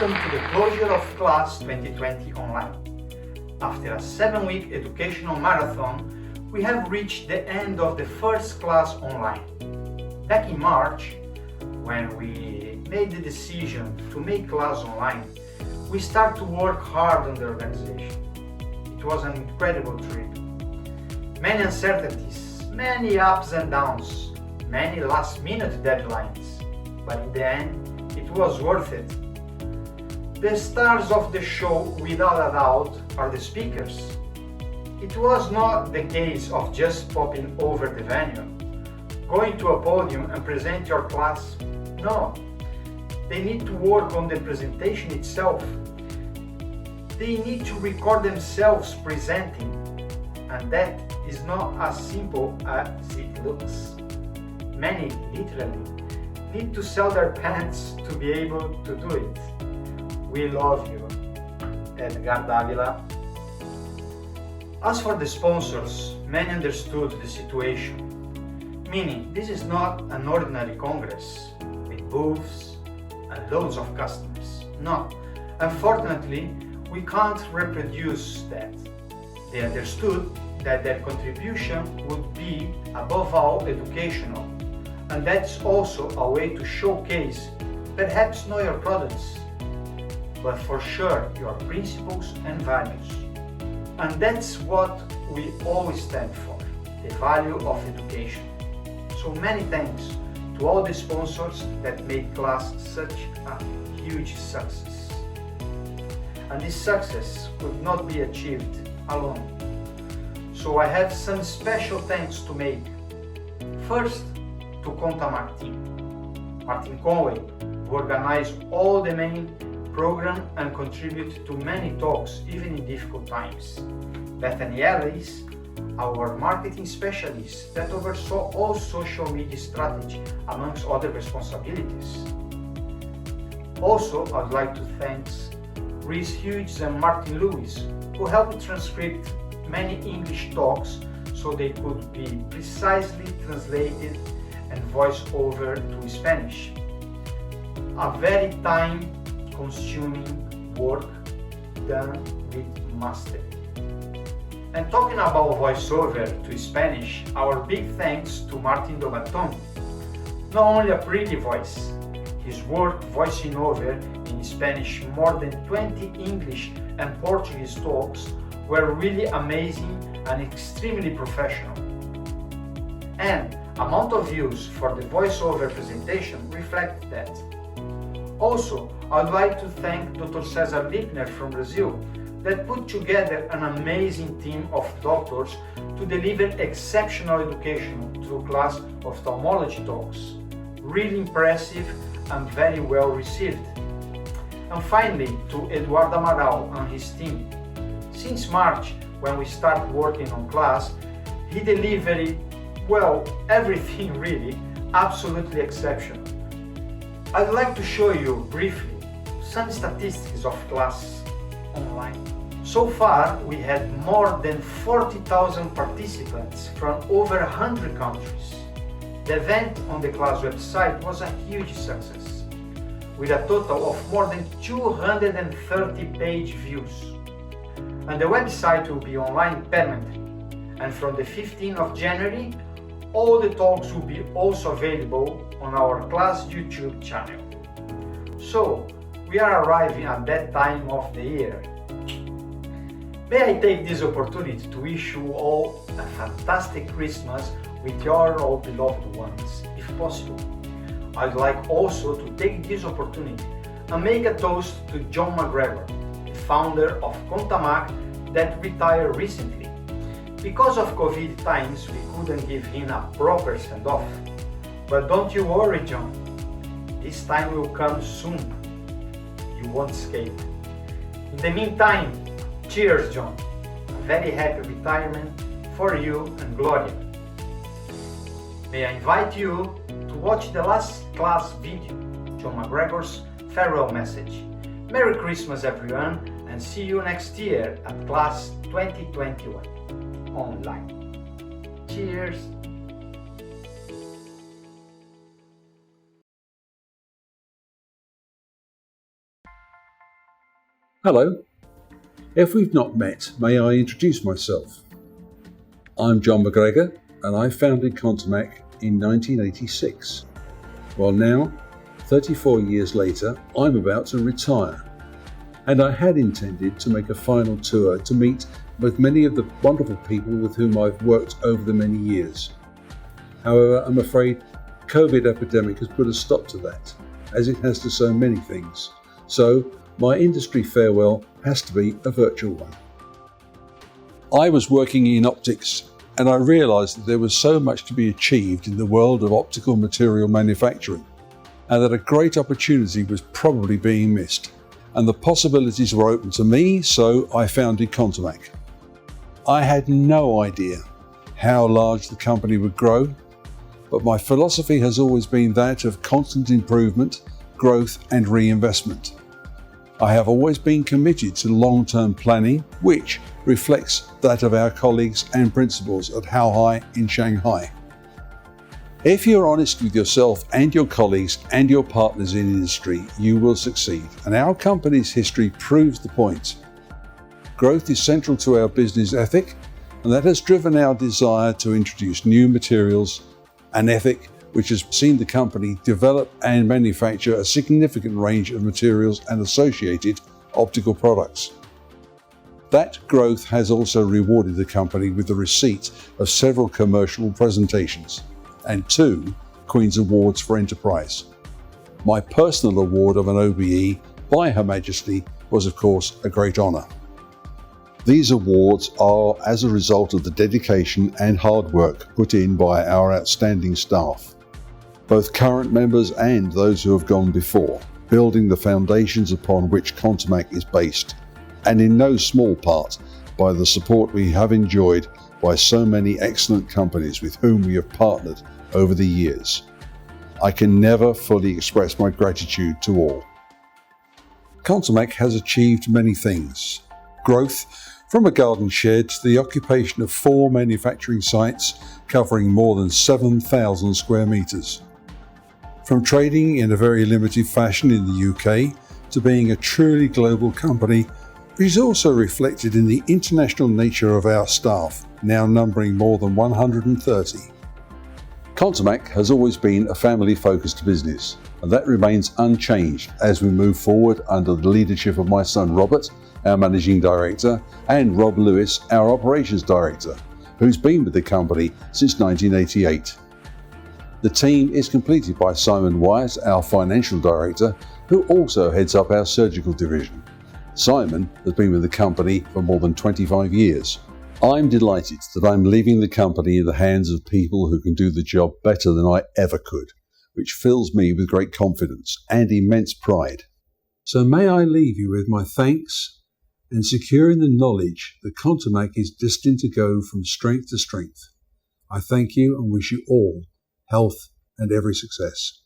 Welcome to the closure of Class 2020 online. After a 7-week educational marathon, we have reached the end of the first class online. Back in March, when we made the decision to make class online, we started to work hard on the organization. It was an incredible trip. Many uncertainties, many ups and downs, many last-minute deadlines, but in the end, it was worth it. The stars of the show, without a doubt, are the speakers. It was not the case of just popping over the venue, going to a podium and present your class. No, they need to work on the presentation itself. They need to record themselves presenting, and that is not as simple as it looks. Many, literally, need to sell their pants to be able to do it. We love you, Edgar Davila. As for the sponsors, many understood the situation, meaning this is not an ordinary congress with booths and loads of customers. No, unfortunately, we can't reproduce that. They understood that their contribution would be above all educational, and that's also a way to showcase, perhaps not your products, but for sure your principles and values. And that's what we always stand for, the value of education. So many thanks to all the sponsors that made class such a huge success. And this success could not be achieved alone. So I have some special thanks to make. First, to Contamac team. Martin Conway, who organized all the main program and contribute to many talks even in difficult times. Bethany Ellis, our marketing specialist that oversaw all social media strategy amongst other responsibilities. Also, I'd like to thank Reese Hughes and Martin Lewis, who helped transcript many English talks so they could be precisely translated and voiced over to Spanish. A very time-consuming work done with mastery. And talking about voiceover to Spanish, our big thanks to Martin Dobaton. Not only a pretty voice, his work voicing over in Spanish more than 20 English and Portuguese talks were really amazing and extremely professional. And amount of views for the voiceover presentation reflect that. Also, I'd like to thank Dr. Cesar Lipner from Brazil that put together an amazing team of doctors to deliver exceptional education through class ophthalmology talks. Really impressive and very well received. And finally, to Eduardo Mayoral and his team. Since March, when we started working on class, he delivered, well, everything really, absolutely exceptional. I'd like to show you briefly some statistics of class online. So far, we had more than 40,000 participants from over 100 countries. The event on the class website was a huge success, with a total of more than 230 page views. And the website will be online permanently. And from the 15th of January, all the talks will be also available on our class YouTube channel. So, we are arriving at that time of the year. May I take this opportunity to wish you all a fantastic Christmas with your all beloved ones, if possible. I'd like also to take this opportunity and make a toast to John McGregor, the founder of Contamac that retired recently. Because of COVID times, we couldn't give him a proper send-off. But don't you worry, John. This time will come soon. You won't escape. In the meantime, cheers, John. A very happy retirement for you and Gloria. May I invite you to watch the last class video, John McGregor's farewell message. Merry Christmas, everyone, and see you next year at Class 2021 online. Cheers! Hello. If we've not met, may I introduce myself? I'm John McGregor, and I founded Contamac in 1986. Well, now, 34 years later, I'm about to retire. And I had intended to make a final tour to meet with many of the wonderful people with whom I've worked over the many years. However, I'm afraid COVID epidemic has put a stop to that, as it has to so many things. So my industry farewell has to be a virtual one. I was working in optics, and I realised that there was so much to be achieved in the world of optical material manufacturing, and that a great opportunity was probably being missed. And the possibilities were open to me, so I founded Contamac. I had no idea how large the company would grow, but my philosophy has always been that of constant improvement, growth and reinvestment. I have always been committed to long-term planning, which reflects that of our colleagues and principals at Haohai in Shanghai. If you're honest with yourself and your colleagues and your partners in industry, you will succeed, and our company's history proves the point. Growth is central to our business ethic, and that has driven our desire to introduce new materials, an ethic which has seen the company develop and manufacture a significant range of materials and associated optical products. That growth has also rewarded the company with the receipt of several commercial presentations and 2 Queen's Awards for Enterprise. My personal award of an OBE by Her Majesty was, of course, a great honour. These awards are as a result of the dedication and hard work put in by our outstanding staff, both current members and those who have gone before, building the foundations upon which Contamac is based, and in no small part by the support we have enjoyed by so many excellent companies with whom we have partnered over the years. I can never fully express my gratitude to all. Contamac has achieved many things. Growth from a garden shed to the occupation of 4 manufacturing sites covering more than 7,000 square metres. From trading in a very limited fashion in the UK to being a truly global company, which is also reflected in the international nature of our staff, now numbering more than 130. Contamac has always been a family-focused business, and that remains unchanged as we move forward under the leadership of my son Robert, our Managing Director, and Rob Lewis, our Operations Director, who's been with the company since 1988. The team is completed by Simon Wyatt, our Financial Director, who also heads up our surgical division. Simon has been with the company for more than 25 years. I'm delighted that I'm leaving the company in the hands of people who can do the job better than I ever could, which fills me with great confidence and immense pride. So may I leave you with my thanks and secure in the knowledge that Contamac is destined to go from strength to strength. I thank you and wish you all health and every success.